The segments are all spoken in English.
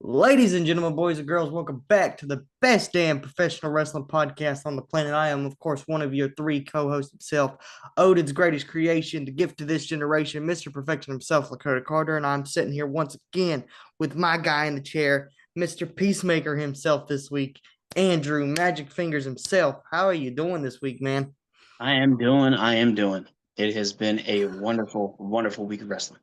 Ladies and gentlemen, boys and girls, welcome back to the best damn professional wrestling podcast on the planet. I am, of course, one of your three co-hosts himself, Odin's greatest creation, the gift to this generation, Mr. Perfection himself, Lakota Carter, and I'm sitting here once again with my guy in the chair, Mr. Peacemaker himself this week, Andrew Magic Fingers himself. How are you doing this week, man? I am doing. It has been a wonderful, wonderful week of wrestling.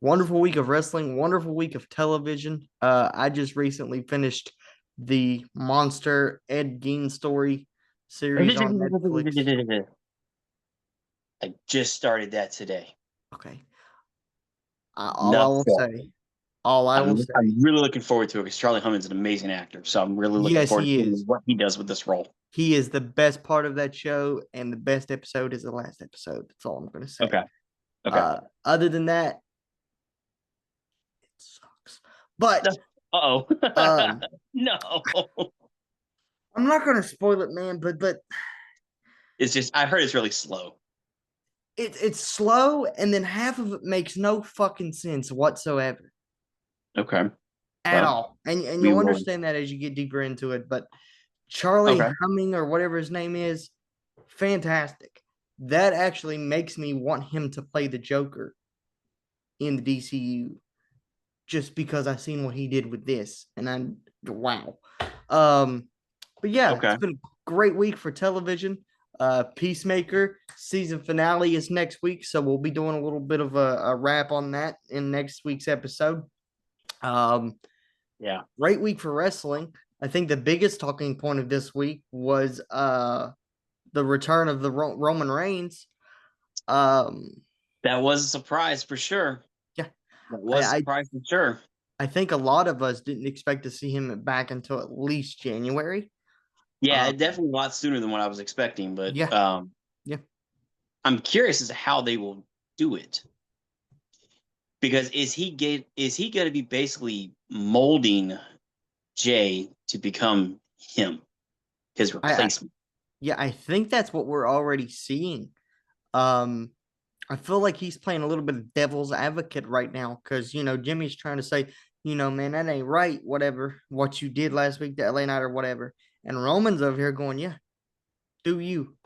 Wonderful week of wrestling, wonderful week of television. I just recently finished the Monster Ed Gein story series on Netflix. I just started that today. Okay. Not All I will I'm say, really looking forward to it because Charlie Hunnam's an amazing actor. So I'm really looking yes, forward to he seeing is. what he does with this role. He is the best part of that show, and the best episode is the last episode. That's all I'm going to say. Okay. Okay. Other than that, it sucks. But Uh-oh. um, No. I'm not going to spoil it, man. But It's just I heard it's really slow. it's slow, and then half of it makes no fucking sense whatsoever. Okay. At Well, all. And we you'll will. understand that as you get deeper into it. But Charlie Okay. Humming or whatever his name is, fantastic. That actually makes me want him to play the Joker in the DCU just because I've seen what he did with this. And I'm wow. Um, but yeah, it's Okay. been a great week for television. Peacemaker season finale is next week, so we'll be doing a little bit of a wrap on that in next week's episode. Um, Yeah. Great week for wrestling. I think the biggest talking point of this week was the return of the Roman Reigns. Um, That was a surprise for sure. yeah, That I, was a I surprise for sure. I think a lot of us didn't expect to see him back until at least January. Yeah, Um, definitely a lot sooner than what I was expecting, but yeah, yeah. I'm curious as to how they will do it. Because is he going to be basically molding Jay to become him, his I replacement? yeah, I think that's what we're already seeing. Um, I feel like he's playing a little bit of devil's advocate right now because Jimmy's trying to say, man, that ain't right. Whatever what you did last week to LA Knight or whatever, and Roman's over here going, yeah, do you?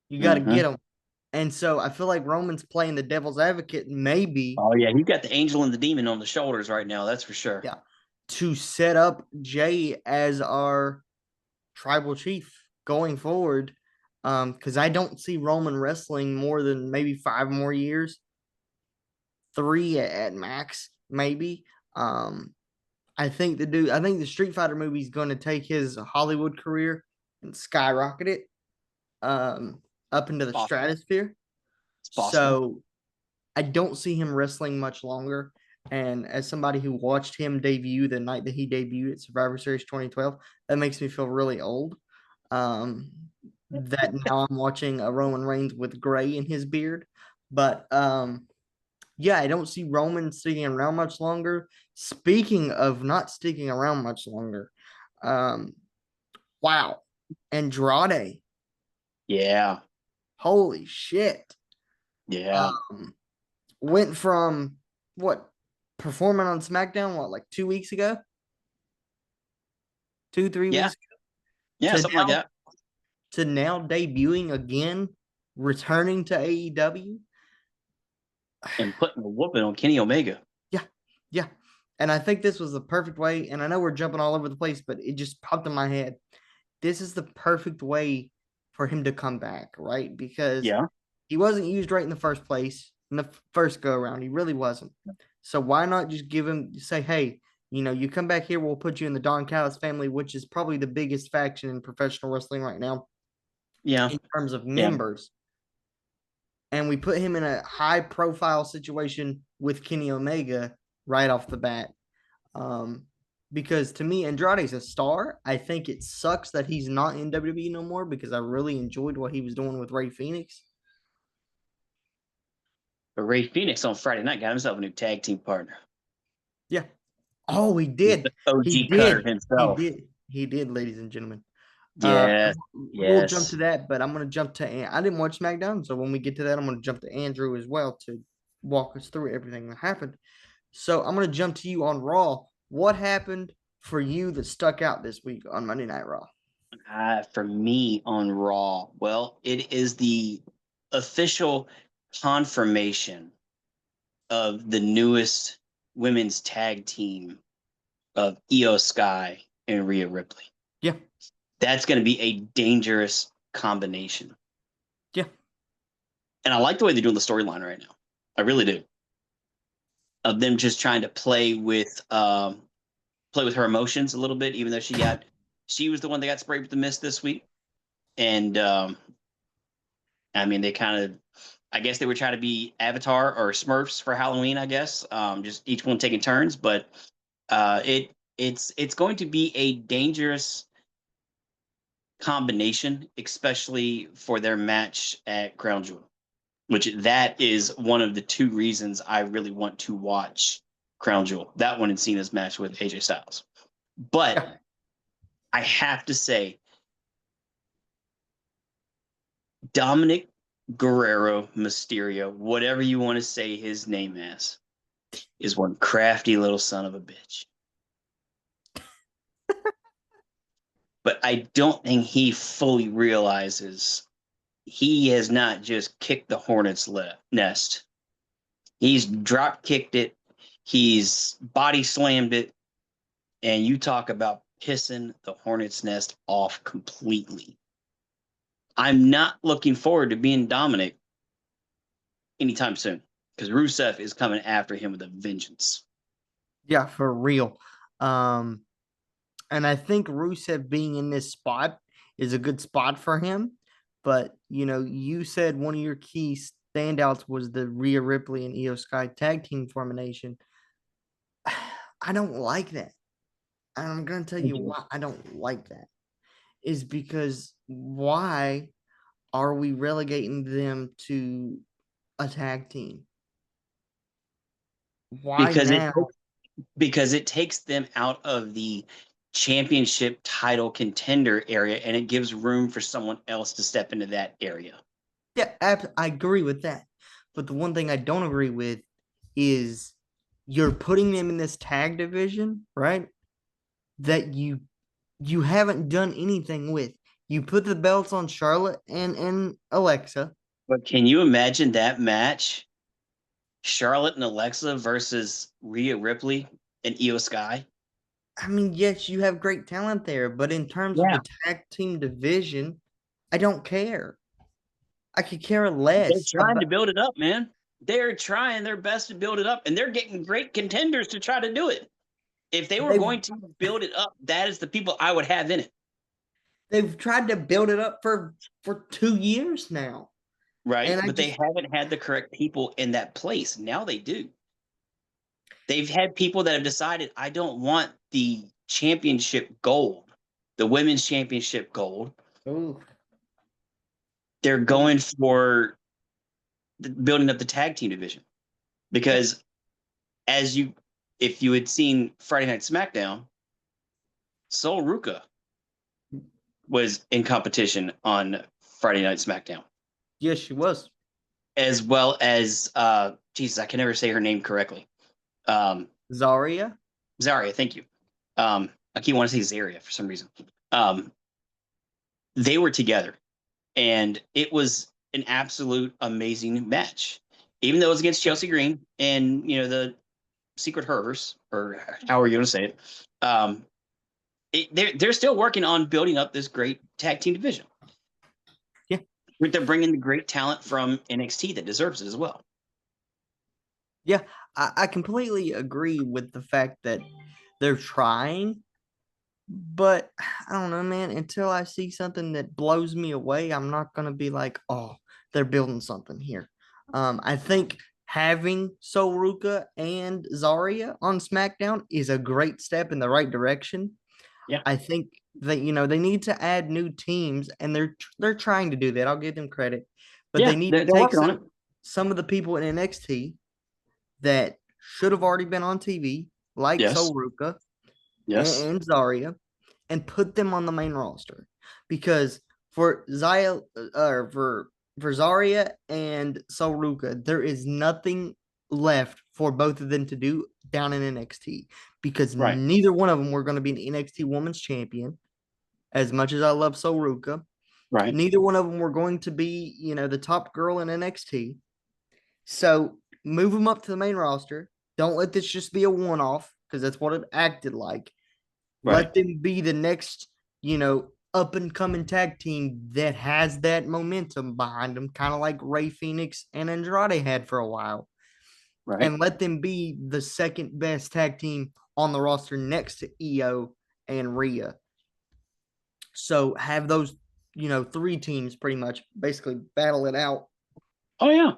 You got to Hmm. get him. And so I feel like Roman's playing the devil's advocate, maybe, Oh yeah, you got the angel and the demon on the shoulders right now. That's for sure. yeah, to set up Jay as our tribal chief going forward. Because I don't see Roman wrestling more than maybe 5 more years, three at max, maybe. Um, I think the Street Fighter movie is going to take his Hollywood career and skyrocket it um, up into It's the possible. stratosphere. It's possible. So I don't see him wrestling much longer. And as somebody who watched him debut the night that he debuted at Survivor Series 2012, that makes me feel really old. Um, that now I'm watching a Roman Reigns with gray in his beard. But yeah, I don't see Roman sticking around much longer. Speaking of not sticking around much longer, um, wow, Andrade, Yeah. holy shit, Yeah. um, went from what performing on SmackDown like 2 weeks ago, 2 3 Yeah. weeks Yeah. to Something like that. now debuting again, returning to AEW. And putting a whooping on Kenny Omega. Yeah, yeah. And I think this was the perfect way. And I know we're jumping all over the place, but it just popped in my head. This is the perfect way for him to come back, right? Because Yeah. he wasn't used right in the first place, in the first go around. He really wasn't. So why not just give him, say, hey, you come back here, we'll put you in the Don Callis family, which is probably the biggest faction in professional wrestling right now Yeah. in terms of Yeah. members. And we put him in a high profile situation with Kenny Omega right off the bat. Um, because to me, Andrade's a star. I think it sucks that he's not in WWE no more because I really enjoyed what he was doing with Ray Phoenix. But Ray Phoenix on Friday night got himself a new tag team partner. Yeah. Oh, he He's the did. He OG Cutter did. He himself. did. He did, ladies and gentlemen. Uh, Yes. we'll jump to Yes. that, but I'm going to jump to. I didn't watch SmackDown, so when we get to that, I'm going to jump to Andrew as well to walk us through everything that happened. So I'm gonna jump to you on Raw. What happened for you that stuck out this week on Monday Night Raw? For me on Raw, well, it is the official confirmation of the newest women's tag team of Io Sky and Rhea Ripley. Yeah, That's going to be a dangerous combination. yeah, And I like the way they're doing the storyline right now. I really do. Of them just trying to play with her emotions a little bit, even though she was the one that got sprayed with the mist this week. And I mean, they kind of, I guess they were trying to be Avatar or Smurfs for Halloween. I guess just each one taking turns, but it's going to be a dangerous combination, especially for their match at Crown Jewel, which that is one of the two reasons I really want to watch Crown Jewel. That one and Cena's match with AJ Styles. But yeah. I have to say, Dominic Guerrero Mysterio, whatever you want to say his name as, is one crafty little son of a bitch. But I don't think he fully realizes he has not just kicked the hornet's nest. He's drop kicked it, he's body slammed it, and you talk about pissing the hornet's nest off completely. I'm not looking forward to being Dominic anytime soon because Rusev is coming after him with a vengeance. Yeah, for real. Um, and I think Rusev being in this spot is a good spot for him. But you said one of your key standouts was the Rhea Ripley and Io Sky tag team formation. I don't like that. And I'm gonna tell you why I don't like that. Is because why are we relegating them to a tag team? Why because it now? because it takes them out of the championship title contender area and it gives room for someone else to step into that area. Yeah, I agree with that. But the one thing I don't agree with is you're putting them in this tag division, right? That you haven't done anything with. You put the belts on Charlotte and Alexa. But can you imagine that match? Charlotte and Alexa versus Rhea Ripley and Io Sky. I mean, yes, you have great talent there, but in terms of Yeah. the tag team division, I don't care. I could care They're less trying to about. build it up, man. They're trying their best to build it up, and they're getting great contenders to try to do it. If they were They've going to build it up, that is the people I would have in it. they've tried to build it up for 2 years now, Right? and I But they just haven't had the correct people in that place. Now they do. They've had people that have decided, I don't want the championship gold, the women's championship gold. ooh, They're ooh, going for building up the tag team division yeah, because as you if you had seen Friday Night SmackDown, Sol Ruka was in competition on Friday Night SmackDown, yes, she was as well as Jesus, I can never say her name correctly. Zaria. Zarya, thank you. I keep wanting to say Zaria for some reason. Um, they were together, and it was an absolute amazing match. Even though it was against Chelsea Green and the Secret Hers, or however you want to say it, they're still working on building up this great tag team division. Yeah, They're bringing the great talent from NXT that deserves it as well. yeah, I completely agree with the fact that they're trying, but I don't know, man. Until I see something that blows me away, I'm not gonna be like, oh, they're building something here. I think having Sol Ruka and Zarya on SmackDown is a great step in the right direction. Yeah, I think that they need to add new teams, and they're trying to do that. I'll give them credit, but they yeah, need to they're take working on it. some of the people in NXT that should have already been on TV, like Yes, Sol Ruka yes. and Zarya, and put them on the main roster. Because for Zaya or for Zarya and Sol Ruka, there is nothing left for both of them to do down in NXT because Right. neither one of them were going to be an NXT Women's Champion. As much as I love Soruka, Right. neither one of them were going to be, the top girl in NXT. So move them up to the main roster. Don't let this just be a one off because that's what it acted like. Right. Let them be the next, up and coming tag team that has that momentum behind them, kind of like Ray Phoenix and Andrade had for a while. Right. And let them be the second best tag team on the roster next to Io and Rhea. So have those, three teams pretty much basically battle it out. Oh yeah.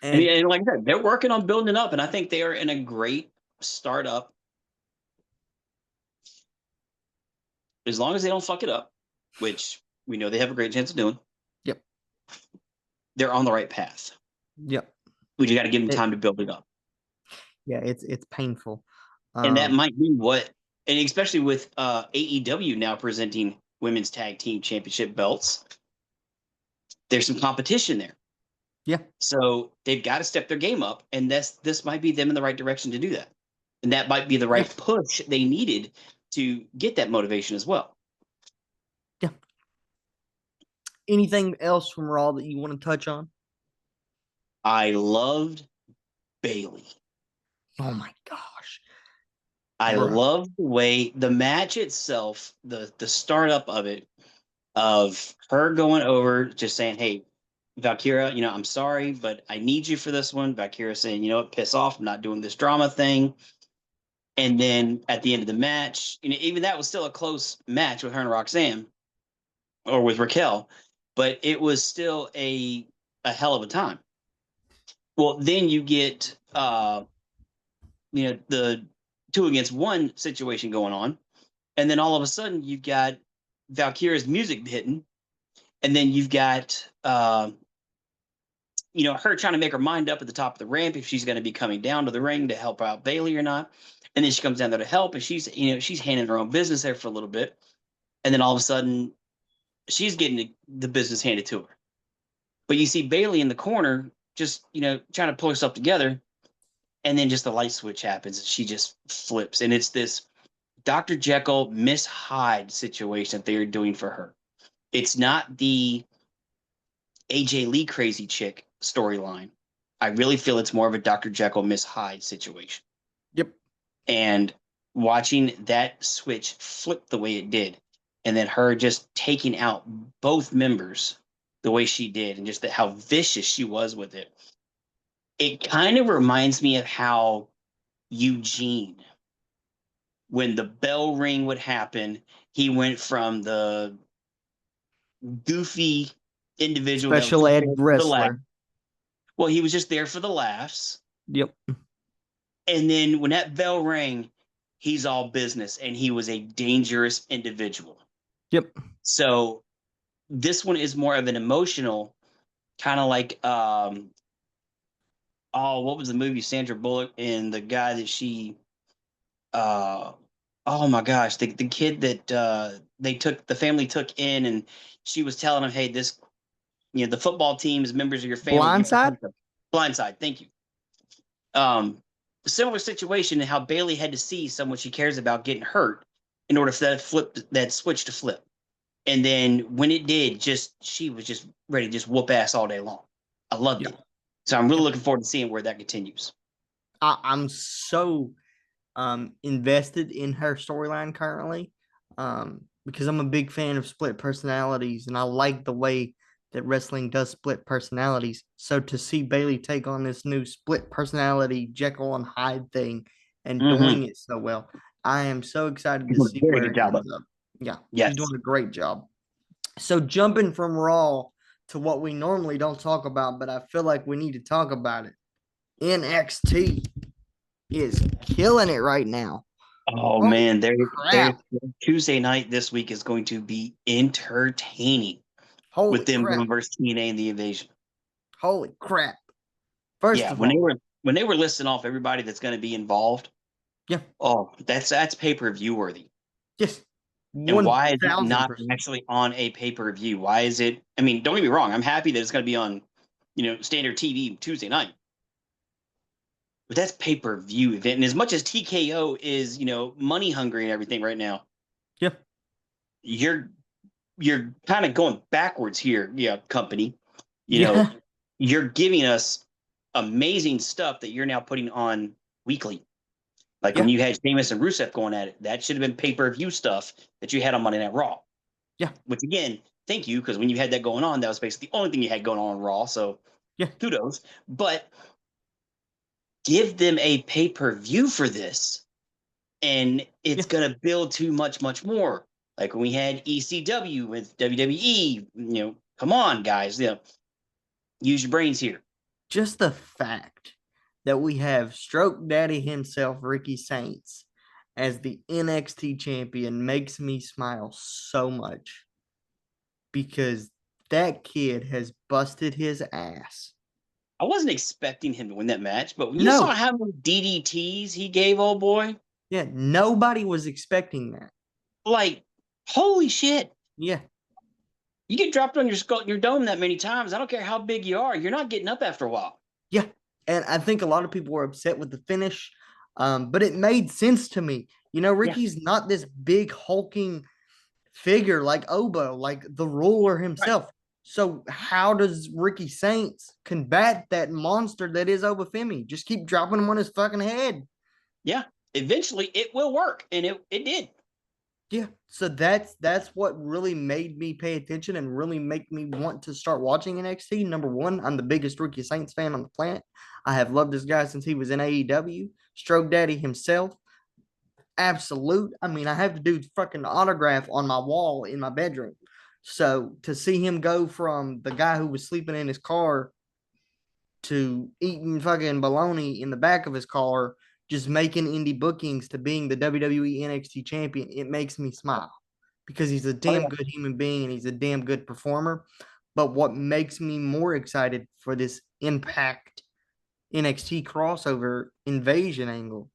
And And like I said, they're working on building it up, and I think they are in a great startup. As long as they don't fuck it up, which we know they have a great chance of doing, yep, they're on the right path. yep. We just got to give them time to build it up. Yeah, it's painful. And that might be what, and especially with AEW now presenting women's tag team championship belts, there's some competition there. Yeah. So they've got to step their game up, and this might be them in the right direction to do that. And that might be the right push they needed to get that motivation as well. Yeah. Anything else from Raw that you want to touch on? I loved Bayley. Oh my gosh. I Bruh. love the way the match itself, the startup of it, of her going over, just saying, "Hey, Valkyria, I'm sorry, but I need you for this one." Valkyria saying, "You know what, piss off, I'm not doing this drama thing." And then at the end of the match, even that was still a close match with her and Roxanne, or with Raquel, but it was still a hell of a time. Well, then you get the 2 against 1 situation going on, and then all of a sudden you've got Valkyria's music hitting, and then you've got her trying to make her mind up at the top of the ramp if she's going to be coming down to the ring to help out Bayley or not. And then she comes down there to help, and she's handling her own business there for a little bit, and then all of a sudden she's getting the business handed to her. But you see Bayley in the corner just trying to pull herself together, and then just the light switch happens and she just flips, and it's this Dr. Jekyll, Miss Hyde situation that they are doing for her. It's not the AJ Lee crazy chick storyline. I really feel it's more of a Dr. Jekyll, Miss Hyde situation. Yep. And watching that switch flip the way it did, and then her just taking out both members the way she did, and just how vicious she was with it. It kind of reminds me of how Eugene, when the bell ring would happen, he went from the goofy individual that was Special just ed there for the laugh. wrestler. Well, he was just there for the laughs. Yep. And then when that bell rang, he's all business, and he was a dangerous individual. Yep. So this one is more of an emotional, kind of like what was the movie, Sandra Bullock and the guy that she oh my gosh, the kid that the family took in, and she was telling him, "Hey, this the football team is members of your family. You Blindside. Blindside, thank you." Similar situation in how Bayley had to see someone she cares about getting hurt in order for that switch to flip. And then when it did, she was just ready to just whoop ass all day long. I loved it. So I'm really looking forward to seeing where that continues. I'm so invested in her storyline currently because I'm a big fan of split personalities, and I like the way that wrestling does split personalities. So to see Bayley take on this new split personality Jekyll and Hyde thing and doing it so well, I am so excited to see where it ends up. Yeah, she's doing a great job. So jumping from Raw to what we normally don't talk about, but I feel like we need to talk about it. NXT is killing it right now. Oh man, their Tuesday night this week is going to be entertaining. With them going versus TNA and the Invasion. Holy crap! First of all, when they were listing off everybody that's going to be involved, yeah. Oh, that's pay-per-view worthy. Yes. And why is it not actually on a pay-per-view? Why is it? I mean, don't get me wrong. I'm happy that it's going to be on, standard TV Tuesday night. but that's pay-per-view event. And as much as TKO is, money hungry and everything right now, Yeah. you're kind of going backwards here, company. Yeah. You're giving us amazing stuff that you're now putting on weekly. Like when Yeah. you had Sheamus and Rusev going at it, that should have been pay-per-view stuff that you had on Monday Night Raw. Yeah. Which again, thank you, because when you had that going on, that was basically the only thing you had going on Raw. So Yeah. kudos. But give them a pay-per-view for this, and it's Yeah. gonna build to much, much more. Like when we had ECW with WWE, come on, guys, use your brains here. Just the fact that we have Stroke Daddy himself, Ricky Saints, as the NXT champion makes me smile so much because that kid has busted his ass. I wasn't expecting him to win that match, but when you saw No, how many DDTs he gave, old boy, yeah, nobody was expecting that. like, holy shit. Yeah, You get dropped on your skull, your dome that many times. I don't care how big you are. You're not getting up after a while. yeah. And I think a lot of people were upset with the finish, but it made sense to me. Yeah. Ricky's not this big hulking figure like Obo, like the ruler Right. himself. So how does Ricky Saints combat that monster that is Obafemi? Just keep dropping him on his fucking head. Yeah. Eventually it will work. And it did. Yeah. So that's what really made me pay attention and really make me want to start watching NXT. Number one, I'm the biggest Ricky Saints fan on the planet. I have loved this guy since he was in AEW. Stroke Daddy himself. Absolute. I mean, I have the dude's fucking autograph on my wall in my bedroom. So to see him go from the guy who was sleeping in his car to eating fucking bologna in the back of his car, just making indie bookings to being the WWE NXT champion, it makes me smile because he's a Oh, damn yeah. good human being and he's a damn good performer. But what makes me more excited for this Impact NXT crossover invasion angle,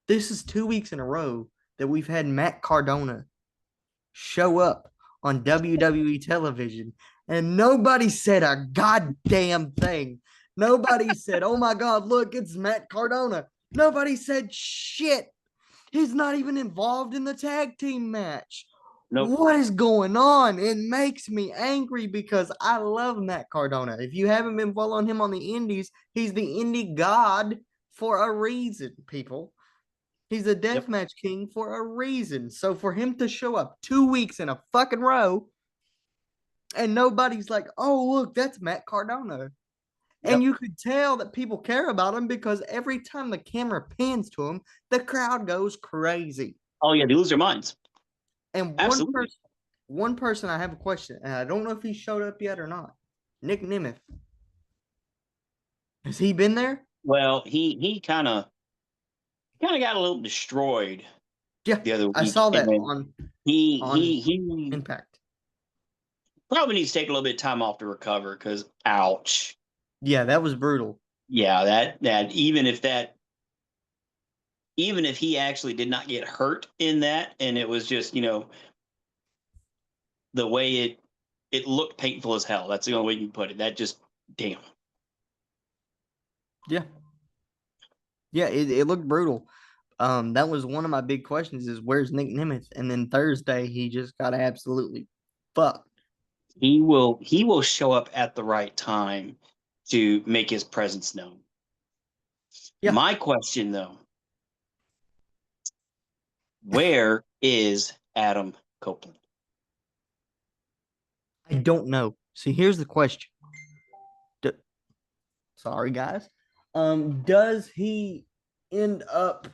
this is 2 weeks in a row that we've had Matt Cardona show up on WWE television, and nobody said a goddamn thing. Nobody said, "Oh my God, look, it's Matt Cardona." Nobody said shit. He's not even involved in the tag team match. Nope. What is going on? It makes me angry because I love Matt Cardona. If you haven't been following him on the indies, he's the indie god for a reason, people. He's a Yep. deathmatch king for a reason. So for him to show up 2 weeks in a fucking row and nobody's like, "Oh, look, that's Matt Cardona." And Yep. you could tell that people care about him because every time the camera pans to him, the crowd goes crazy. Oh yeah, they lose their minds. And Absolutely. one person I have a question, and I don't know if he showed up yet or not. Nick Nemeth. Has he been there? Well, he kind of got a little destroyed Yeah, the other I week, saw that and he on he he Impact. probably needs to take a little bit of time off to recover because ouch. Yeah, that was brutal. Yeah, that even if he actually did not get hurt in that, and it was just the way it looked painful as hell. That's the only way you can put it. That just damn. Yeah. Yeah, it looked brutal. That was one of my big questions is where's Nick Nemeth? And then Thursday he just got absolutely fucked. He will show up at the right time to make his presence known. Yeah, My question though, where is Adam Copeland? I don't know. See, here's the question. D- Sorry, guys. Does he end up,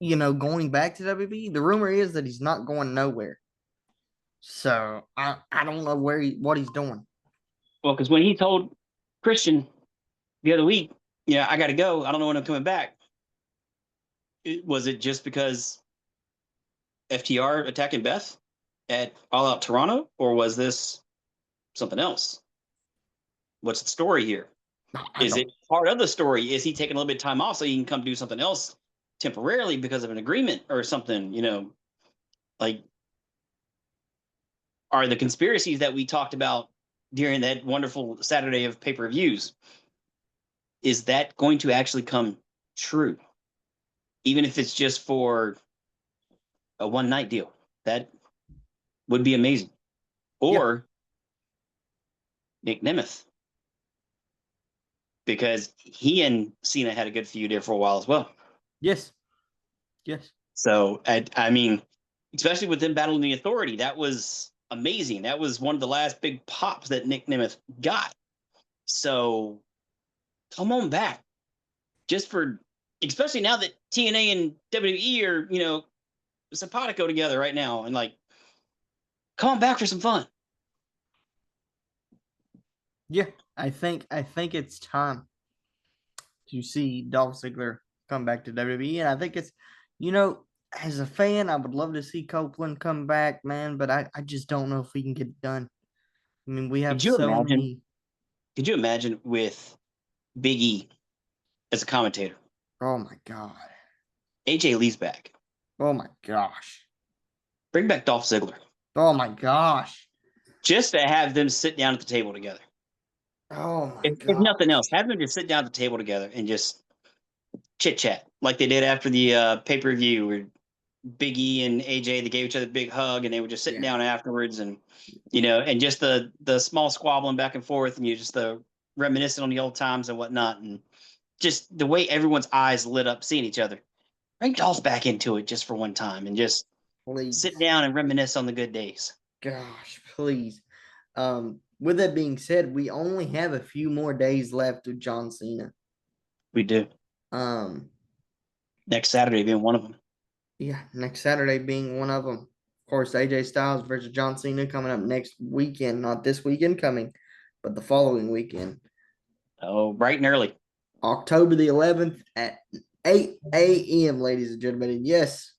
going back to WWE? The rumor is that he's not going nowhere. So I don't know what he's doing. Well, because when he told Christian the other week, yeah, I got to go. I don't know when I'm coming back. Was it just because FTR attacking Beth at All Out Toronto, or was this something else? What's the story here? I Is don't. it part of the story? Is he taking a little bit of time off so he can come do something else temporarily because of an agreement or something? Like, are the conspiracies that we talked about during that wonderful Saturday of pay-per-views? is that going to actually come true? Even if it's just for a one night deal, that would be amazing. Yeah. Or Nick Nemeth, because he and Cena had a good feud there for a while as well. Yes. Yes. So I mean, especially with them battling the Authority, that was amazing. That was one of the last big pops that Nick Nemeth got. So come on back, just for, especially now that TNA and WWE are, simpatico together right now, and like, come on back for some fun. Yeah. I think it's time to see Dolph Ziggler come back to WWE. And I think it's, you know, as a fan, I would love to see Copeland come back, man, but I just don't know if we can get it done. I mean, we have Could you so imagine? many. Could you imagine with Big E as a commentator? Oh my God. AJ Lee's back. Oh my gosh. Bring back Dolph Ziggler. Oh my gosh. Just to have them sit down at the table together. Oh my If God. nothing else, have them just sit down at the table together and just chit chat like they did after the pay per view, where Big E and AJ, they gave each other a big hug and they were just sitting Yeah. down afterwards, and and just the small squabbling back and forth, and you just the reminiscing on the old times and whatnot, and just the way everyone's eyes lit up seeing each other. Bring Dolph back into it just for one time and just sit Please. down and reminisce on the good days. Gosh, please. With that being said, we only have a few more days left with John Cena. We do. Um, Next Saturday being one of them. yeah, next Saturday being one of them. Of course, AJ Styles versus John Cena coming up next weekend, not this weekend coming, but the following weekend, Oh, bright and early. October the 11th at 8 a.m., ladies and gentlemen. And yes,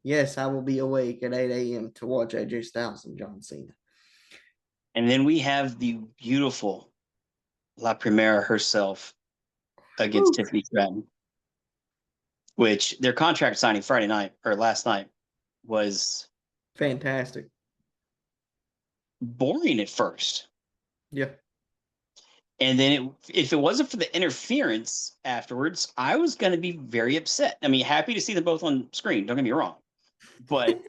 yes, I will be awake at 8 a.m. to watch AJ Styles and John Cena. And then we have the beautiful La Primera herself against Tiffany Stratton, which their contract signing Friday night or last night was Fantastic. boring at first. Yeah. And then if it wasn't for the interference afterwards, I was going to be very upset. I mean, happy to see them both on screen. Don't get me wrong, but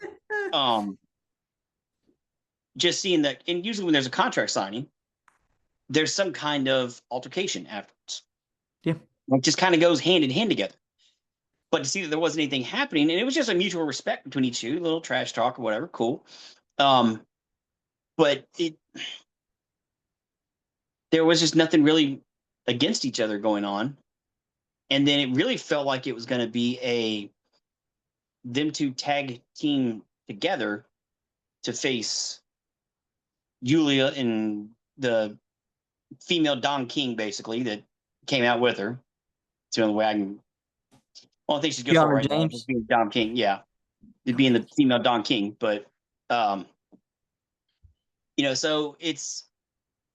just seeing that, and usually when there's a contract signing, there's some kind of altercation afterwards. Yeah. It just kind of goes hand in hand together. But to see that there wasn't anything happening, and it was just a mutual respect between each two, a little trash talk or whatever, cool. But there was just nothing really against each other going on. And then it really felt like it was going to be them two tag team together to face Julia and the female Don King, basically, that came out with her. It's the only way I can. Only thing she's good for Kiana right now is James. being Don King. Yeah, being the female Don King. But, so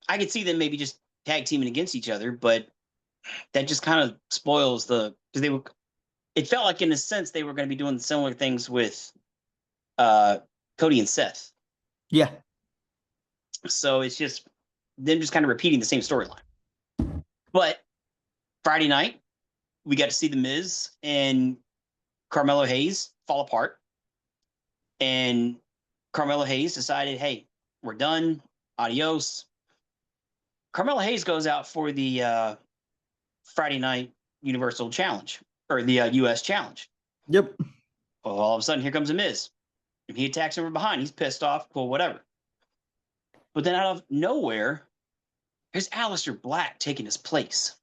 I could see them maybe just tag teaming against each other, but that just kind of spoils because it felt like in a sense they were going to be doing similar things with Cody and Seth. Yeah. So it's just them just kind of repeating the same storyline. But Friday night, we got to see The Miz and Carmelo Hayes fall apart. And Carmelo Hayes decided, hey, we're done. Adios. Carmelo Hayes goes out for the Friday night Universal Challenge, or the US Challenge. Yep. Well, all of a sudden, here comes The Miz. If he attacks him from behind, he's pissed off. Well, whatever. But then out of nowhere, here's Aleister Black taking his place.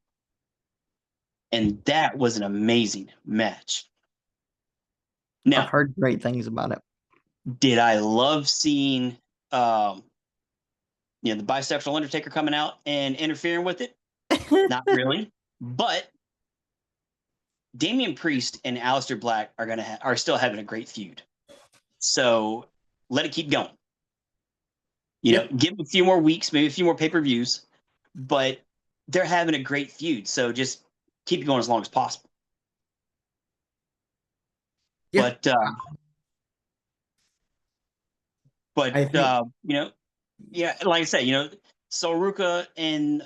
And that was an amazing match. Now, I've heard great things about it. did I love seeing the bisexual Undertaker coming out and interfering with it? Not really. But Damian Priest and Aleister Black are still having a great feud. So let it keep going. Give them a few more weeks, maybe a few more pay-per-views, but they're having a great feud. So just keep it going as long as possible. Yeah. But I think, like I said, Sol Ruca and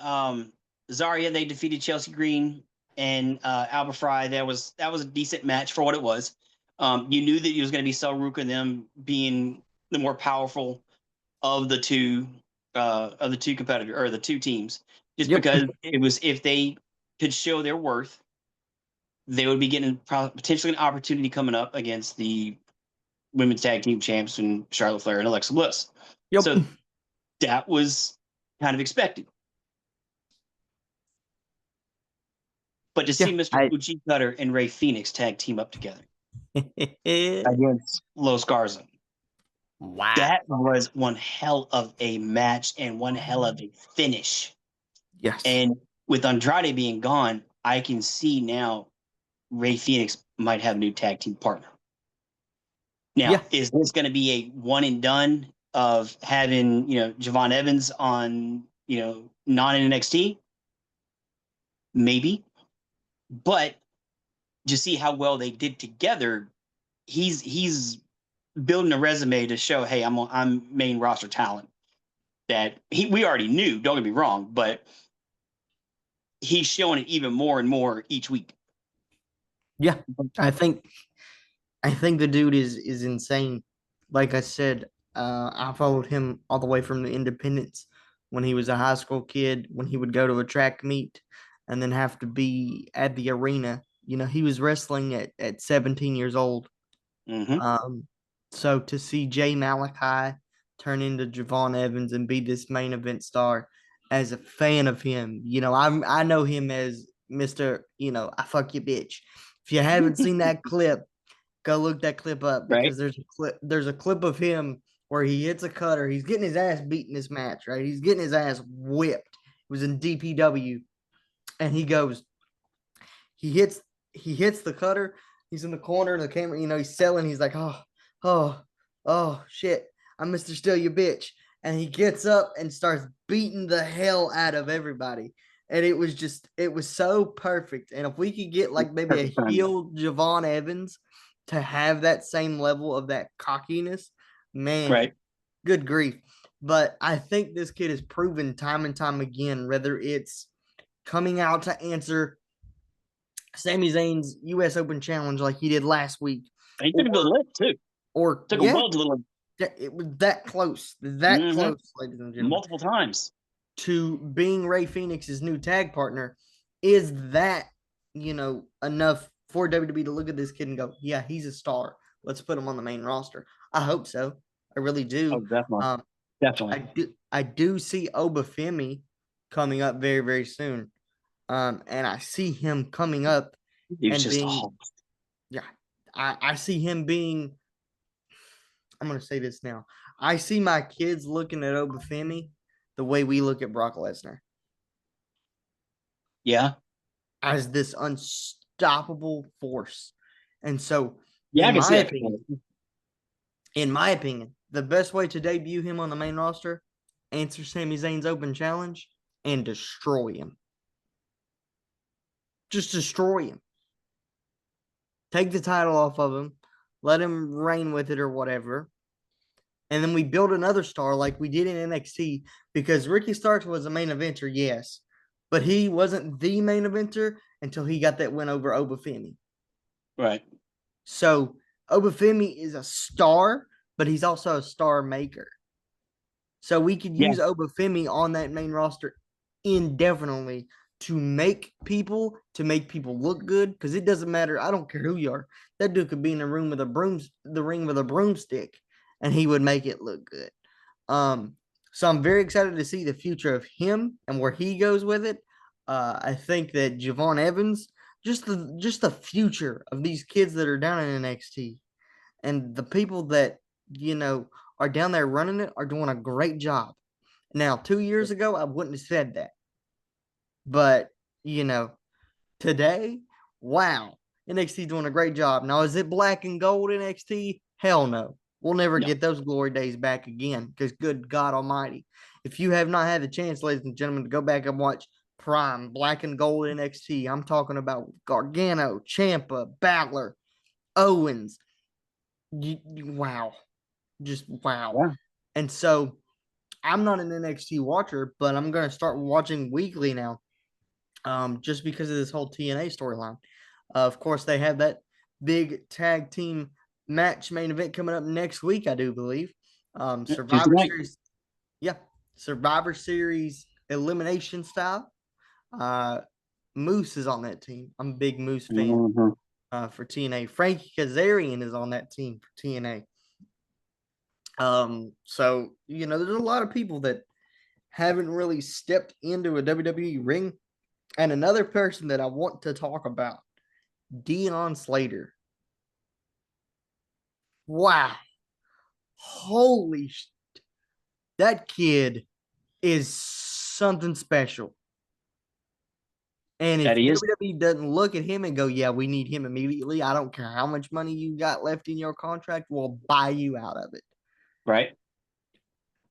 Zarya, they defeated Chelsea Green and Alba Fry. That was a decent match for what it was. You knew that it was going to be Cell Ruka and them being the more powerful of the two competitors or the two teams, just Yep. because it was if they could show their worth, they would be getting potentially an opportunity coming up against the women's tag team champs and Charlotte Flair and Alexa Bliss. Yep. So that was kind of expected. But to see Mr. Fuji Cutter and Ray Phoenix tag team up together against Los Garza. Wow. That was one hell of a match and one hell of a finish. Yes. And with Andrade being gone, I can see now Ray Phoenix might have a new tag team partner. Now, is this going to be a one and done of having, Javon Evans on, non-NXT? Maybe. But to see how well they did together, he's building a resume to show, hey, I'm main roster talent that we already knew, don't get me wrong, but he's showing it even more and more each week. Yeah, I think the dude is insane. Like I said, I followed him all the way from the independents when he was a high school kid, when he would go to a track meet and then have to be at the arena. He was wrestling at 17 years old. Mm-hmm. So to see Jay Malachi turn into Javon Evans and be this main event star, as a fan of him, I know him as Mr. I fuck you bitch. If you haven't seen that clip, go look that clip up, because there's a clip of him where he hits a cutter. He's getting his ass beat in this match, right? He's getting his ass whipped. It was in DPW, and he hits the cutter. He's in the corner of the camera, he's selling. He's like, oh shit, I'm Mr. Still Your Bitch. And he gets up and starts beating the hell out of everybody. And it was so perfect. And if we could get like maybe a heel Javon Evans to have that same level of that cockiness, man, right. Good grief. But I think this kid has proven time and time again, whether it's coming out to answer Sami Zayn's U.S. Open Challenge like he did last week. He took it to the lip, too. Took a well to the lip. It was that close, close, ladies and gentlemen. Multiple times. To being Ray Phoenix's new tag partner. Is that, enough for WWE to look at this kid and go, yeah, he's a star. Let's put him on the main roster. I hope so. I really do. Oh, definitely. Definitely. I do see Obafemi coming up very, very soon. And I see him coming up I see him being, I'm going to say this now. I see my kids looking at Obafemi the way we look at Brock Lesnar. Yeah. As this unstoppable force. And so, in my opinion, the best way to debut him on the main roster, answer Sami Zayn's Open Challenge and destroy him. Just destroy him. Take the title off of him. Let him reign with it or whatever. And then we build another star like we did in NXT, because Ricky Starks was a main eventer, yes. But he wasn't the main eventer until he got that win over Obafemi. Right. So Obafemi is a star, but he's also a star maker. So we could use Obafemi on that main roster indefinitely to make people look good, because it doesn't matter. I don't care who you are. That dude could be in the ring with a broomstick, and he would make it look good. So I'm very excited to see the future of him and where he goes with it. I think that Javon Evans, just the future of these kids that are down in NXT, and the people that are down there running it are doing a great job. Now, 2 years ago, I wouldn't have said that. But, today, wow, NXT doing a great job. Now, is it black and gold NXT? Hell no. We'll never get those glory days back again, because good God almighty. If you have not had the chance, ladies and gentlemen, to go back and watch Prime, Black and Gold NXT, I'm talking about Gargano, Ciampa, Balor, Owens. Wow. Just wow. Yeah. And so I'm not an NXT watcher, but I'm going to start watching weekly now. just because of this whole TNA storyline. Of course, they have that big tag team match main event coming up next week, I do believe. Tuesday Survivor night. Series, yeah, Survivor Series elimination style. Uh, Moose is on that team. I'm a big Moose fan Mhm. for TNA. Frankie Kazarian is on that team for TNA. So there's a lot of people that haven't really stepped into a WWE ring. And another person that I want to talk about, Dion Slater. Wow. Holy that kid is something special. And That if he is. WWE doesn't look at him and go, yeah, we need him immediately, I don't care how much money you got left in your contract, we'll buy you out of it. Right.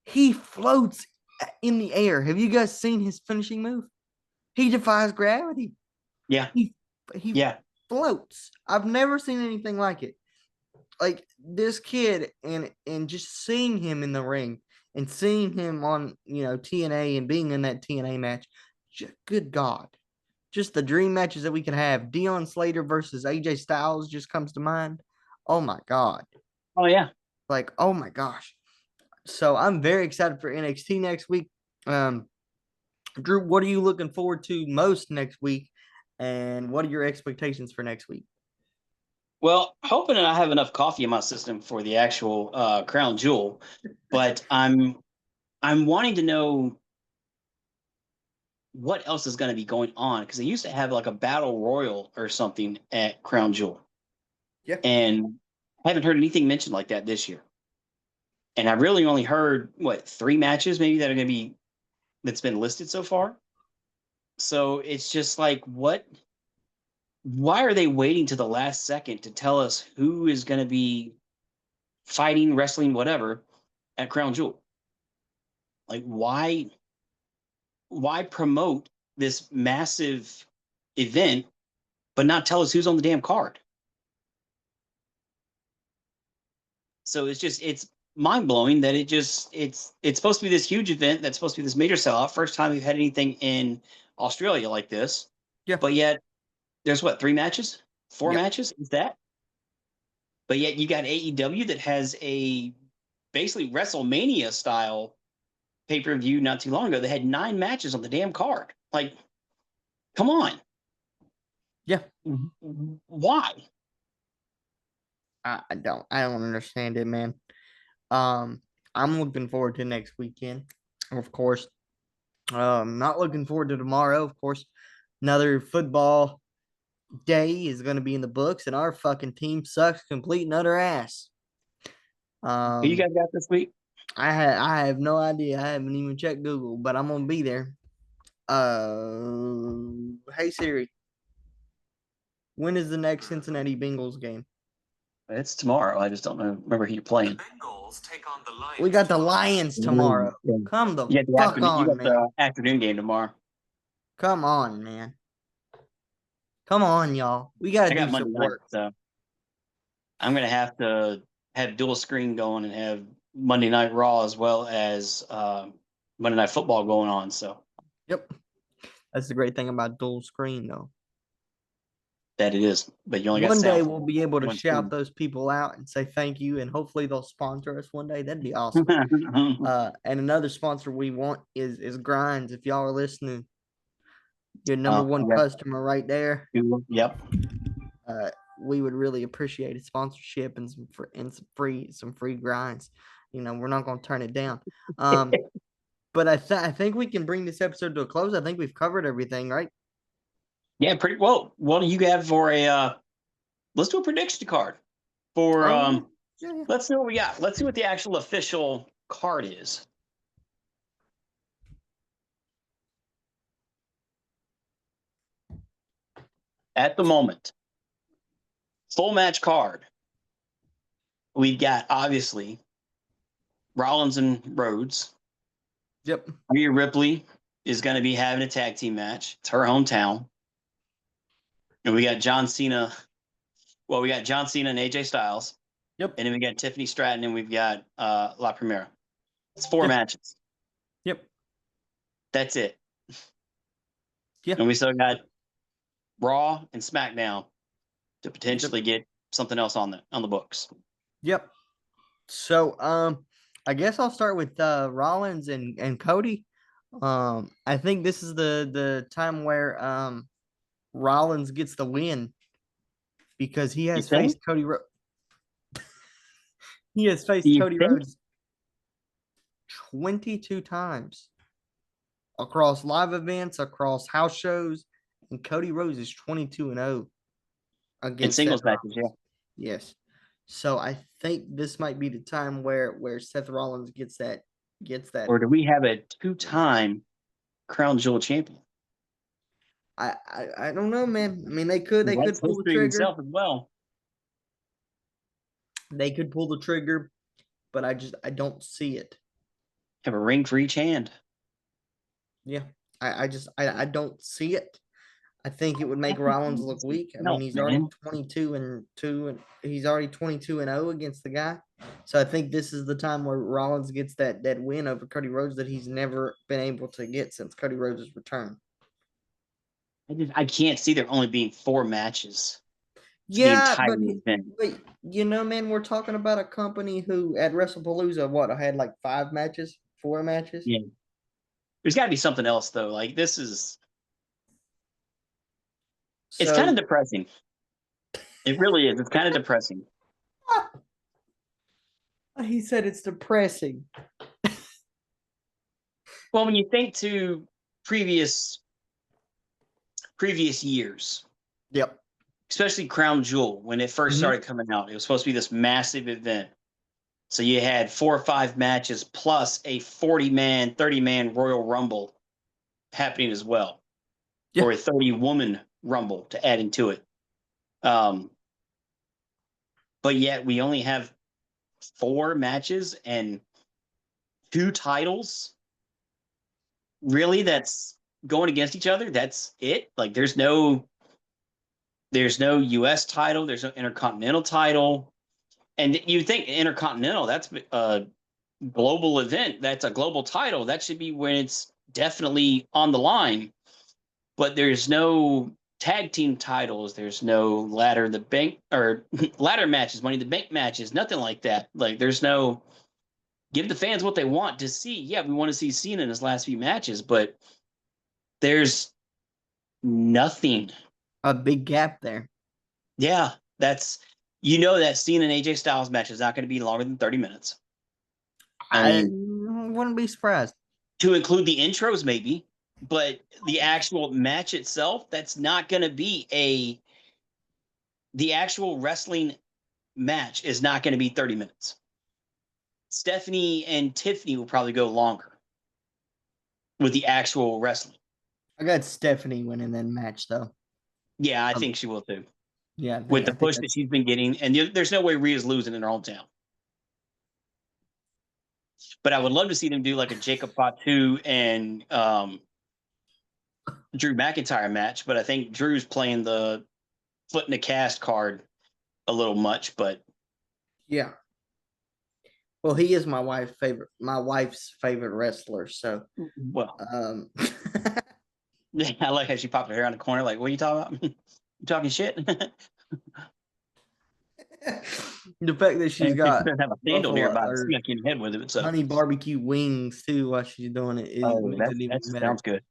He floats in the air. Have you guys seen his finishing move? He defies gravity. Yeah. He Yeah. floats. I've never seen anything like it. Like this kid and just seeing him in the ring and seeing him on TNA and being in that TNA match, good God. Just the dream matches that we could have. Dion Slater versus AJ Styles just comes to mind. Oh my God. Oh yeah. Like, oh my gosh. So I'm very excited for NXT next week. Drew, what are you looking forward to most next week? And what are your expectations for next week? Well, hoping that I have enough coffee in my system for the actual crown jewel, but I'm wanting to know what else is going to be going on because they used to have like a battle royal or something at Crown Jewel, Yeah. and I haven't heard anything mentioned like that this year. And I've really only heard what 3 matches maybe that are going to be that's been listed so far. So it's just like what? Why are they waiting to the last second to tell us who is going to be fighting, wrestling, whatever at Crown Jewel? Like why promote this massive event but not tell us who's on the damn card? So it's mind blowing that it's supposed to be this huge event that's supposed to be this major sellout. First time we've had anything in Australia like this, Yeah. but yet there's what 3 matches, 4 Yep. matches is that? But yet you got AEW that has a basically WrestleMania style pay per view not too long ago. They had 9 matches on the damn card. Like, come on, Yeah. why? I don't understand it, man. Um, I'm looking forward to next weekend, of course. Not looking forward to tomorrow, of course. Another football day is going to be in the books, and our fucking team sucks complete and utter ass. Who you Um, guys got this week? I have no idea. I haven't even checked Google, but I'm gonna be there. Hey Siri, when is the next Cincinnati Bengals game? It's tomorrow. I just don't remember who you're playing. We got the Lions tomorrow. Yeah. Come the You got fuck you on, got man. the afternoon game tomorrow. Come on, man. Come on, y'all. We gotta I do got some Monday night, work. so I'm gonna have to have dual screen going and have Monday Night Raw as well as Monday Night Football going on. So Yep. That's the great thing about dual screen, though. that it is, but you only got One day sound we'll be able to one shout screen. those people out and say thank you, and hopefully they'll sponsor us one day. That'd be awesome. And another sponsor we want is Grinds. If y'all are listening, your number one yeah. customer right there. Yep. Uh, we would really appreciate a sponsorship and some free grinds. We're not gonna turn it down. But I think we can bring this episode to a close. I think we've covered everything, right? Yeah, pretty well. What do you have for a? Let's do a prediction card for. Oh yeah. Let's see what we got. Let's see what the actual official card is. At the moment, full match card. We got obviously Rollins and Rhodes. Yep. Rhea Ripley is going to be having a tag team match. It's her hometown. And we got John Cena. Well, we got John Cena and AJ Styles. Yep. And then we got Tiffany Stratton and we've got La Primera. It's 4 matches. Yep. That's it. Yeah. And we still got Raw and SmackDown to Yep. potentially get something else on the books. Yep. So I guess I'll start with Rollins and Cody. I think this is the time where Rollins gets the win because he You has think? faced he has faced You Cody think? Rhodes 22 times across live events, across house shows, and Cody Rhodes is 22-0 In against Seth singles matches, yeah. Rollins. Yes. So I think this might be the time where Seth Rollins gets that Or do we have a two-time crown jewel champion? I don't know, man. I mean, they could That's pull the history trigger. himself as well. They could pull the trigger, but I don't see it. Have a ring for each hand. Yeah. I don't see it. I think it would make Rollins look weak. I mean, No, he's already man. 22-2, and he's already 22-0 against the guy. So I think this is the time where Rollins gets that win over Cody Rhodes that he's never been able to get since Cody Rhodes' return. I can't see there only being 4 matches. The Yeah, entire event. but man, we're talking about a company who at WrestlePalooza, what, I had like 5 matches, 4 matches. Yeah. There's got to be something else though. Like this is, it's kind of So depressing. It really is. It's kind of depressing. he said it's depressing. Well, when you think to previous years, Yep. especially Crown Jewel, when it 1st started coming out, it was supposed to be this massive event. So you had 4 or 5 matches plus a 40-man, 30-man Royal Rumble happening as well, Yeah. or a 30-woman Rumble to add into it. But yet we only have 4 matches and 2 titles. Really, that's going against each other. That's it. Like there's no U.S. title. There's no Intercontinental title. And you think Intercontinental, that's a global event. That's a global title. That should be when it's definitely on the line. But there's no tag team titles. There's no ladder in the bank or ladder matches, Money in the Bank matches, nothing like that. Like there's no give the fans what they want to see. Yeah, we want to see Cena in his last few matches, but there's nothing. A big gap there. Yeah, that's that Cena and AJ Styles match is not going to be longer than 30 minutes. I wouldn't be surprised. To include the intros, maybe, but the actual match itself, that's not going to be the actual wrestling match is not going to be 30 minutes. Stephanie and Tiffany will probably go longer with the actual wrestling. I got Stephanie winning that match, though. Yeah, I think she will too. Yeah, with the push that she's been getting, and there's no way Rhea's losing in her hometown. But I would love to see them do like a Jacob Fatu and Drew McIntyre match. But I think Drew's playing the foot in the cast card a little much. But yeah. Well, he is my wife's favorite wrestler. So, well, I like how she popped her hair on the corner. Like, what are you talking about? You talking shit? The fact that she's got she have a sandal nearby to smack you in the head with it. So honey barbecue wings too while she's doing it. That sounds good.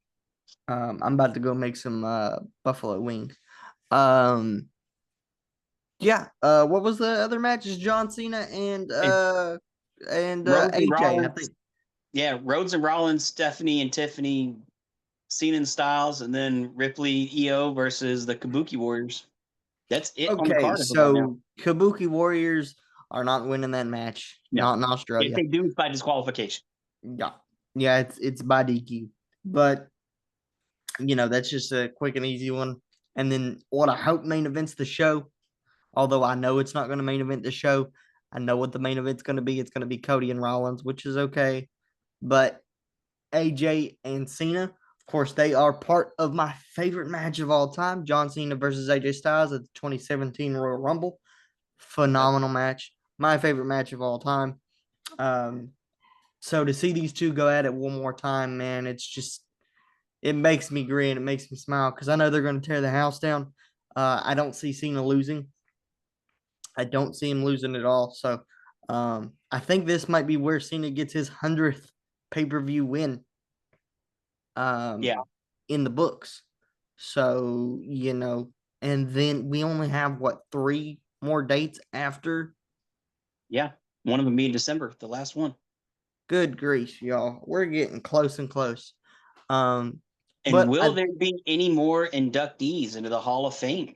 I'm about to go make some buffalo wings. Yeah. What was the other matches? John Cena and AJ, Rollins, I think. Yeah, Rhodes and Rollins, Stephanie and Tiffany, Cena and Styles, and then Ripley EO versus the Kabuki Warriors. That's it on the Okay, card. so Kabuki Warriors are not winning that match. No. Not in Australia. If they do, it's by disqualification. Yeah, it's by DQ. But that's just a quick and easy one. And then what I hope main events the show, although I know it's not going to main event the show. I know what the main event's going to be. It's going to be Cody and Rollins, which is okay. But AJ and Cena, of course, they are part of my favorite match of all time. John Cena versus AJ Styles at the 2017 Royal Rumble. Phenomenal match. My favorite match of all time. So to see these two go at it one more time, man, it's just it makes me grin. It makes me smile because I know they're going to tear the house down. I don't see Cena losing. I don't see him losing at all. So I think this might be where Cena gets his 100th pay per view win um, Yeah, in the books. So, and then we only have what, 3 more dates after? yeah. One of them being December, the last one. Good grief, y'all. We're getting close and close. Um, And but will I, there be any more inductees into the Hall of Fame?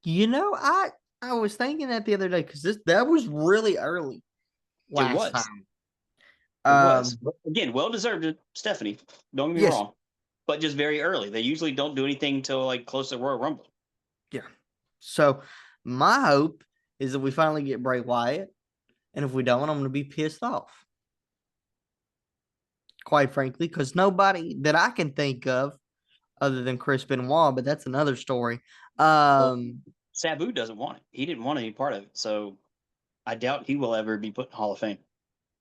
you know, I I was thinking that the other day because that was really early It last was. time. It was. Um, But again, well deserved, Stephanie. Don't get me yes, wrong. But just very early. They usually don't do anything until like close to Royal Rumble. yeah. So my hope is that we finally get Bray Wyatt, and if we don't, I'm going to be pissed off. Quite frankly, because nobody that I can think of other than Chris Benoit, but that's another story. Well, Um, Sabu doesn't want it. He didn't want any part of it. So I doubt he will ever be put in Hall of Fame.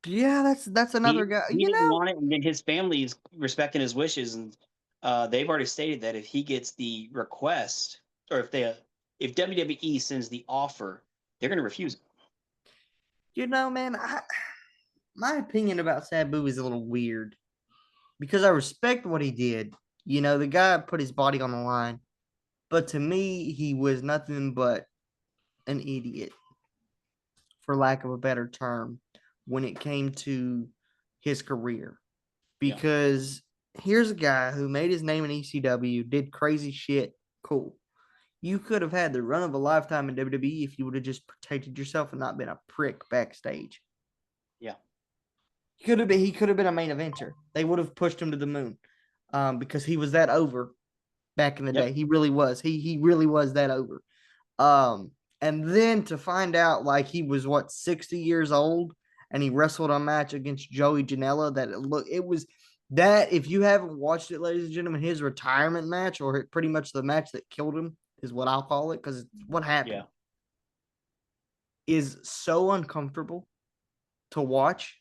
yeah, that's another guy. He didn't want it, and then his family is respecting his wishes, and they've already stated that if he gets the request, or if WWE sends the offer, they're going to refuse it. Man, my opinion about Sabu is a little weird because I respect what he did. The guy put his body on the line, but to me, he was nothing but an idiot, for lack of a better term, when it came to his career. Yeah, Because here's a guy who made his name in ECW, did crazy shit. Cool. You could have had the run of a lifetime in WWE if you would have just protected yourself and not been a prick backstage. yeah, He could have been a main eventer. They would have pushed him to the moon, because he was that over back in the yep, day. He really was. He really was that over. And then to find out like he was what, 60 years old and he wrestled a match against Joey Janela that it was that, if you haven't watched it, ladies and gentlemen, his retirement match, or pretty much the match that killed him, is what I'll call it, because what happened yeah. is so uncomfortable to watch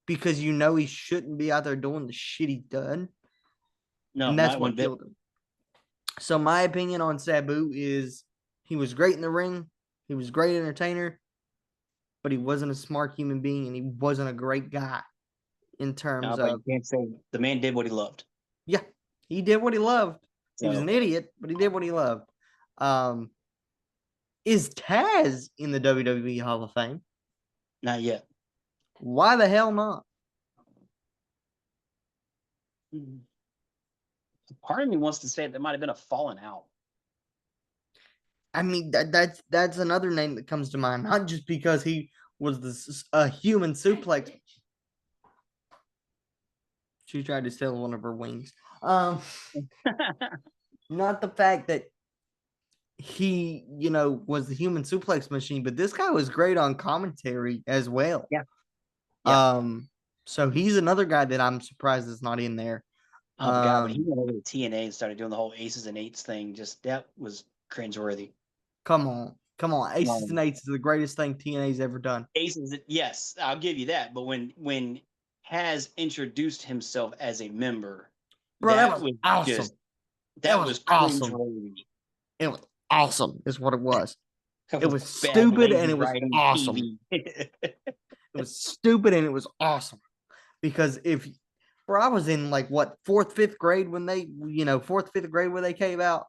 because he shouldn't be out there doing the shit he done, No, and not that's one what bit. killed him. So my opinion on Sabu is he was great in the ring, he was a great entertainer, but he wasn't a smart human being and he wasn't a great guy in terms But you of, can't say the man did what he loved. yeah, he did what he loved. He was an So idiot, but he did what he loved. Um, is Taz in the WWE Hall of Fame? not yet. Why the hell not? Part of me wants to say there might have been a falling out. I mean, that's another name that comes to mind, not just because he was a human suplex. She tried to steal one of her wings. Not the fact that he, was the human suplex machine, but this guy was great on commentary as well. Yeah, yeah. Um, so he's another guy that I'm surprised is not in there. Oh God, when he Um, went over to TNA and started doing the whole aces and eights thing, just that was cringeworthy. come on, Aces and Um, Eights is the greatest thing TNA's ever done, aces, yes, I'll give you that. But when has introduced himself as a member, bro. That that was was awesome. just That that was was awesome. cringeworthy. It was awesome, is what it was. That It was was bad stupid and lazy it was writing awesome. TV. It was stupid and it was awesome because bro, I was in like what, fourth, fifth grade when fourth, fifth grade when they came out.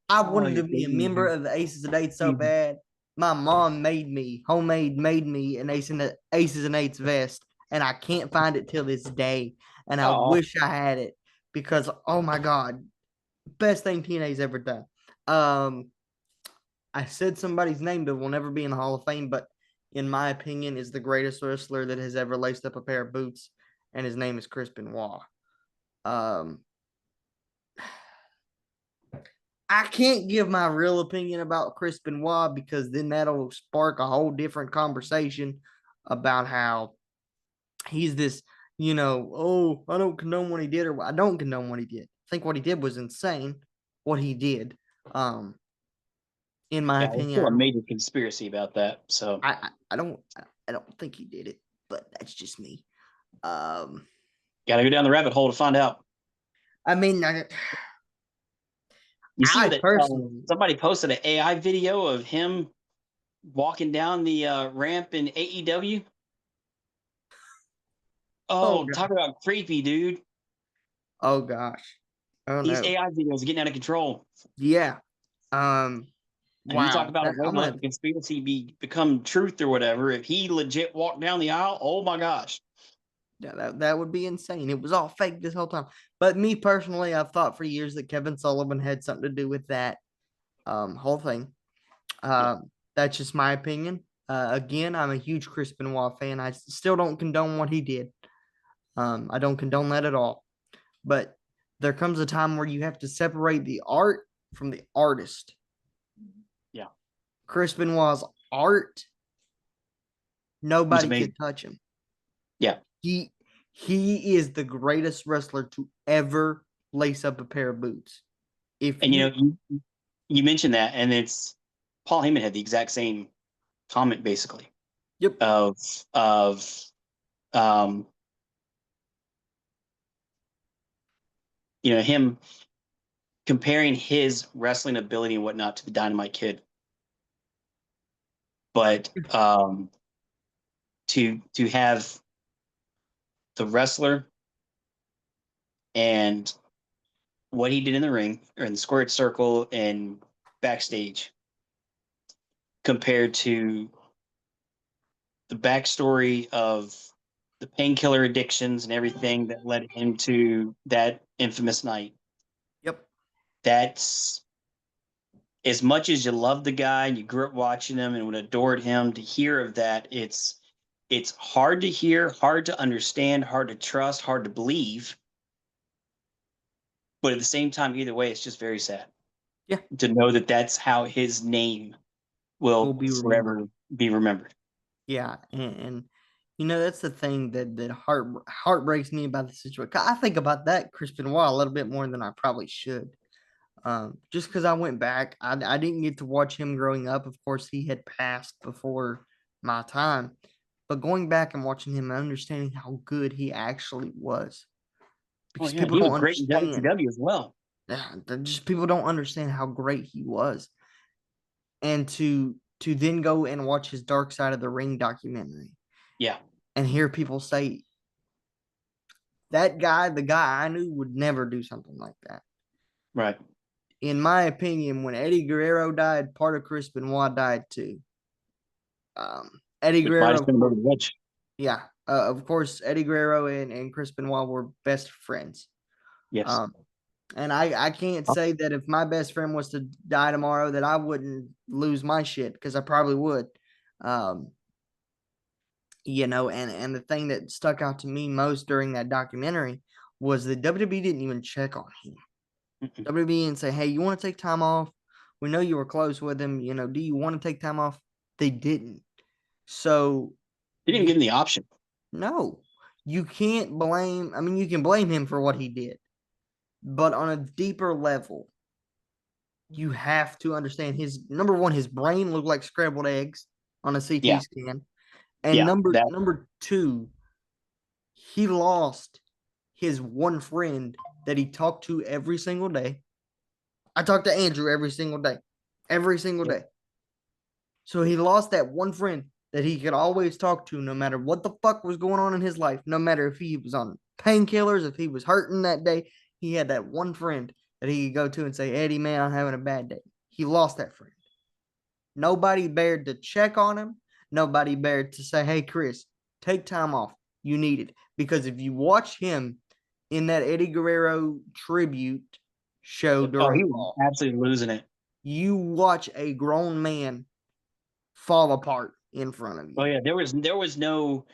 I Oh, wanted you're to be a member dating of the Aces and Eights so me. bad. My mom made me an Aces and Eights vest, and I can't find it till this day. And I Oh, wish I had it because, oh my God, best thing TNA's ever done. Um, I said somebody's name that will never be in the Hall of Fame, but in my opinion, is the greatest wrestler that has ever laced up a pair of boots, and his name is Chris Benoit. Um, I can't give my real opinion about Chris Benoit because then that'll spark a whole different conversation about how he's this, oh, I don't condone what he did, or I don't condone what he did. I think what he did was insane, what he did. Um, in my yeah, there's still a opinion, major conspiracy about that. So I don't think he did it, but that's just me. Um, got to go down the rabbit hole to find out. I mean, You see I that personally, somebody posted an AI video of him walking down the ramp in AEW. oh Oh, god, talk about creepy, dude. oh gosh, oh These no, AI videos are getting out of control. yeah, And you talk wow, about that, whether I'm or not gonna, the conspiracy become truth or whatever. If he legit walked down the aisle, oh my gosh. yeah, that would be insane. It was all fake this whole time. But me personally, I've thought for years that Kevin Sullivan had something to do with that whole thing. Yeah. That's just my opinion. Again, I'm a huge Chris Benoit fan. I still don't condone what he did. I don't condone that at all. But there comes a time where you have to separate the art from the artist. Yeah. Chris Benoit's art, Was nobody can amazing. touch him. Yeah. He he is the greatest wrestler to ever lace up a pair of boots. If And you you mentioned that, and it's Paul Heyman had the exact same comment basically yep, of um him comparing his wrestling ability and whatnot to the Dynamite Kid, but to have the wrestler and what he did in the ring or in the squared circle and backstage compared to the backstory of the painkiller addictions and everything that led him to that infamous night. yep, That's as much as you love the guy and you grew up watching him and would adored him, to hear of that, it's hard to hear, hard to understand, hard to trust, hard to believe. But at the same time, either way, it's just very sad yeah, to know that that's how his name will will be remembered. forever be remembered. Yeah, and that's the thing that heartbreaks me about the situation. I think about that Chris Benoit a little bit more than I probably should. Just because I went back, I didn't get to watch him growing up. Of course, he had passed before my time, but going back and watching him and understanding how good he actually was, Oh because yeah, people he was don't great in understand. WCW as well. Yeah, just people don't understand how great he was, and to then go and watch his Dark Side of the Ring documentary Yeah, and hear people say that guy, the guy I knew, would never do something like that. right. In my opinion, when Eddie Guerrero died, part of Chris Benoit died too. Eddie It might have Guerrero, been a wedge. yeah, of course, Eddie Guerrero and Chris Benoit were best friends. Yes. Um, and I can't say that if my best friend was to die tomorrow that I wouldn't lose my shit because I probably would. Um, and the thing that stuck out to me most during that documentary was that WWE didn't even check on him. Mm-mm. WWE and say, hey, you want to take time off? We know you were close with him. Do you want to take time off? They didn't. So Didn't even you give him the option. no, you can't blame. I mean, you can blame him for what he did, but on a deeper level, you have to understand his number one, his brain looked like scrambled eggs on a CT Yeah, scan. And yeah. number two, he lost his one friend that he talked to every single day. I talked to Andrew every single day, every single Yep. day. So he lost that one friend that he could always talk to no matter what the fuck was going on in his life, no matter if he was on painkillers, if he was hurting that day. He had that one friend that he could go to and say, Eddie, man, I'm having a bad day. He lost that friend. Nobody dared to check on him. Nobody dared to say, hey, Chris, take time off. You need it. Because if you watch him in that Eddie Guerrero tribute show Oh, during he was Raw, absolutely losing it. you watch a grown man fall apart in front of Oh you. yeah, there was no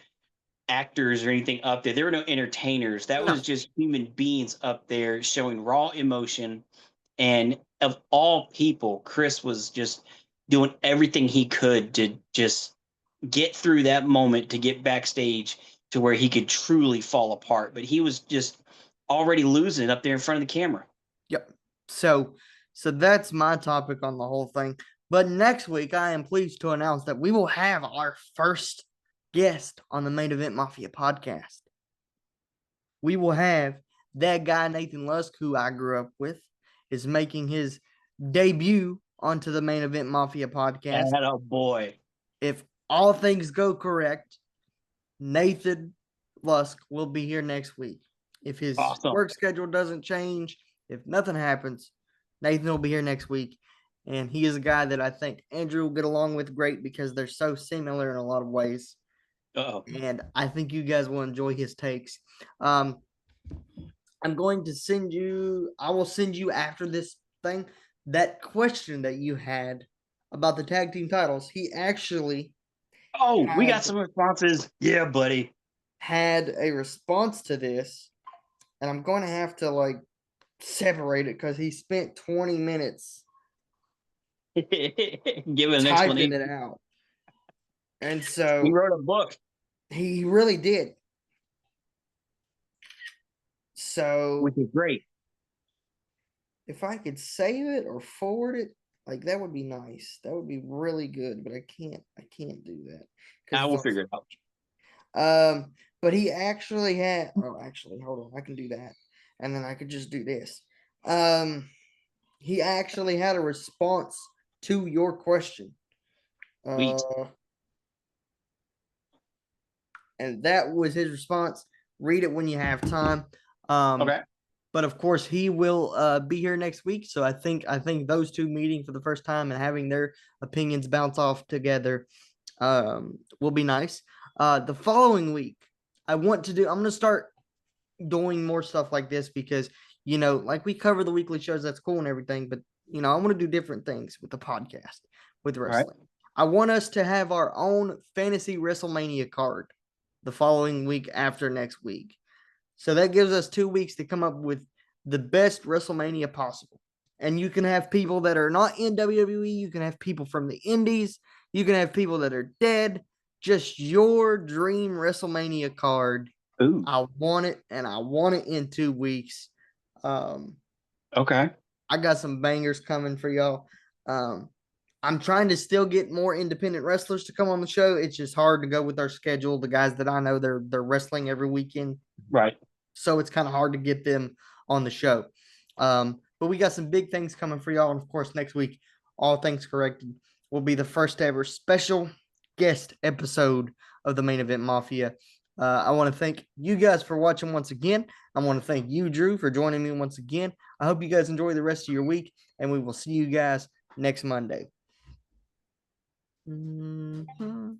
actors or anything up there. There were no entertainers. That No, was just human beings up there showing raw emotion. And of all people, Chris was just doing everything he could to just get through that moment to get backstage to where he could truly fall apart. But he was just already losing it up there in front of the camera. yep. So, so that's my topic on the whole thing. But next week, I am pleased to announce that we will have our first guest on the Main Event Mafia podcast. We will have that guy, Nathan Lusk, who I grew up with, is making his debut onto the Main Event Mafia podcast. And a boy. If all things go correct, Nathan Lusk will be here next week. If his Awesome. work schedule doesn't change, if nothing happens, Nathan will be here next week. And he is a guy that I think Andrew will get along with great because they're so similar in a lot of ways. Uh-oh. And I think you guys will enjoy his takes. I'm going to send you, I will send you after this thing, that question that you had about the tag team titles. He actually Oh, we got some responses. Yeah, buddy. had a response to this, and I'm going to have to like separate it because he spent 20 minutes Give it an typing explanation. it out. And He so wrote a book. he really did. So Which is great. if I could save it or forward it, like that would be nice. That would be really good, but I can't do that. I will figure it out. But he actually had, oh, actually, hold on, I can do that. And then I could just do this. He actually had a response to your question. Sweet. And that was his response. Read it when you have time. Okay. But of course, he will be here next week. So I think those two meeting for the first time and having their opinions bounce off together will be nice. The following week, I'm going to start doing more stuff like this because, you know, like we cover the weekly shows, that's cool and everything, but, you know, I want to do different things with the podcast, with wrestling. Right. I want us to have our own fantasy WrestleMania card the following week after next week. So that gives us 2 weeks to come up with the best WrestleMania possible. And you can have people that are not in WWE. You can have people from the indies. You can have people that are dead. Just your dream WrestleMania card. Ooh. I want it, and I want it in 2 weeks. Okay. I got some bangers coming for y'all. I'm trying to still get more independent wrestlers to come on the show. It's just hard to go with our schedule. The guys that I know, they're wrestling every weekend. Right. So it's kind of hard to get them on the show. But we got some big things coming for y'all. And of course, next week, All Things Corrected will be the first ever special guest episode of the Main Event Mafia. I want to thank you guys for watching once again. I want to thank you, Drew, for joining me once again. I hope you guys enjoy the rest of your week, and we will see you guys next Monday. Mm-hmm.